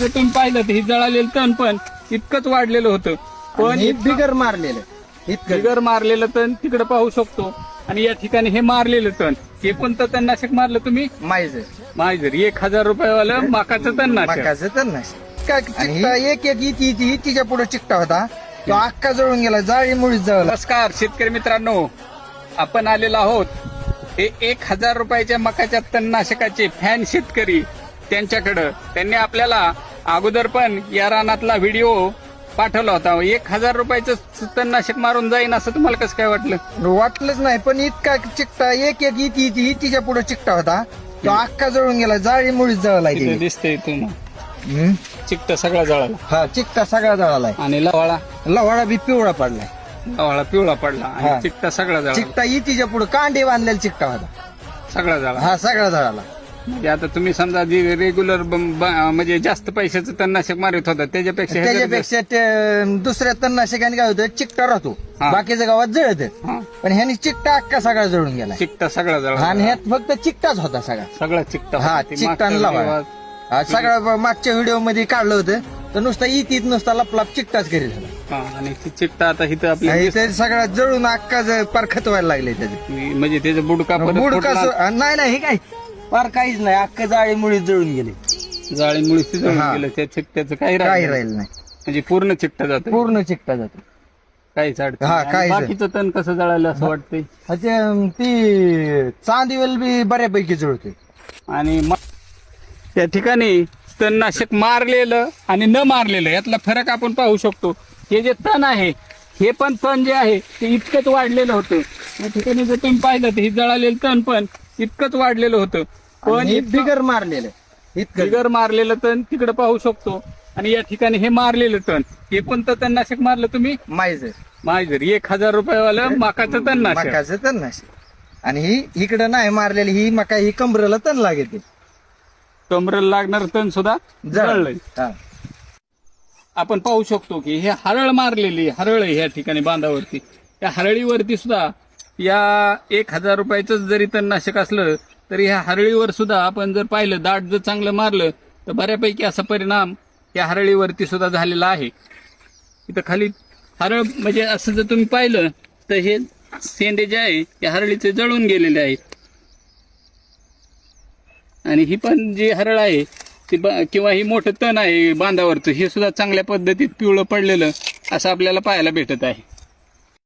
तुम्ही पाहिलं तर हे जळालेलं तण पण इतकंच वाढलेलं होतं, पण बिगर मारलेलं इतकं बिगर मारलेलं तण तिकडे पाहू शकतो. आणि या ठिकाणी हे मारलेलं तण, हे कोणतं तणनाशक मारलं तुम्ही? मायझर 1000 रुपयावालं माकाचं तणनाशक. मकाचं तणनाशक काय चिकटा एक इथे तिच्या पुढे चिकटा होता, तो अख्खा जळून गेला, जाळी मुळीच जळला. नमस्कार शेतकरी मित्रांनो, आपण आलेलो आहोत हे 1000 रुपयाच्या मकाच्या तणनाशकाचे फॅन शेतकरी त्यांच्याकडं. त्यांनी आपल्याला अगोदर पण या रानातला व्हिडिओ पाठवला होता. 1000 रुपयाचं तणनाशक मारून जाईन असं तुम्हाला कसं काय वाटलं? वाटलंच नाही, पण इतका चिकटा एक इथे तिच्या पुढे चिकटा होता, तो अख्खा जळून गेला, जाळी मुळीच जळला. दिसतंय तुम्हाला चिकटा सगळा जळाला. हा चिकटा सगळा जळालाय आणि लवाळा बी पिवळा पडलाय. लवाळा पिवळा पडला आणि चिकटा सगळा जळाला. चिकटा तिच्या पुढे कांडे बांधलेला चिकटा होता, सगळा जळाला. हा सगळा जळाला. म्हणजे आता तुम्ही समजा जे रेग्युलर म्हणजे जास्त पैशाचं तणनाशक मारत होता त्याच्यापेक्षा दुसऱ्या तणनाशकाने काय होतं, चिकटा राहतो, बाकीच्या गावात जळत, पण ह्यानी चिकटा अख्खा सगळा जळून गेला. चिकटा सगळा जळाला आणि ह्यात फक्त चिकटाच होता सगळा चिकटा. हा चिकटा सगळं मागच्या व्हिडिओ मध्ये काढलं होतं, तर नुसता नुसता लपलाप चिकटाच करेल होता. आणि चिकटा आता इथं आपल्या सगळा जळून अख्खा पार खतवायला लागले त्याचे. म्हणजे त्याचं बुडका नाही हे काय पार काहीच नाही, अख्खा जाळी मुळीच जळून गेले. जाळीमुळे जळून गेलं, त्या चिकट्याचं काही राहिलं नाही, म्हणजे पूर्ण चिकटा जातो. पूर्ण चिकटा जातो, काहीच अडचण. बाकीचं तण कसं जळालं असं वाटतंय? ती चांदीवेल बी बऱ्यापैकी जळते. आणि त्या ठिकाणी तणनाशक मारलेलं आणि न मारलेलं यातला फरक आपण पाहू शकतो. हे जे तण आहे, हे पण तण जे आहे ते इतकंच वाढलेलं होतं. या ठिकाणी जर तुम्ही पाहिलं तर हे जळालेलं तण पण इतकंच वाढलेलं होतं, पण बिगर मारलेलं तण तिकडे पाहू शकतो. आणि या ठिकाणी हे मारलेलं तण, हे कोणतं तणनाशक मारलं तुम्ही? मायझर 1000 रुपयावालं माकाचं तणनाशक. आणि ही इकडं नाही मारलेली, ही मका ही कमरेला तण लागते, कमरेला लागणार तण सुद्धा जळलंय. आपण पाहू शकतो की हे हरळ मारलेली हरळ आहे या ठिकाणी बांधावरती. या हरळीवरती सुद्धा या 1000 रुपयाचं जरी तणनाशक असलं तरी ह्या हरळीवर सुद्धा आपण जर पाहिलं, दाट जर चांगलं मारलं तर बऱ्यापैकी असा परिणाम या हरळीवरती सुद्धा झालेला आहे. इथं खाली हरळ म्हणजे असं जर तुम्ही पाहिलं तर हे शेंडे जे आहे या हरळीचे जळून गेलेले आहेत. आणि ही पण जी हरळ आहे ती किंवा ही मोठं तण आहे बांधावरचं, हे सुद्धा चांगल्या पद्धतीत पिवळं पडलेलं असं आपल्याला पाहायला भेटत आहे.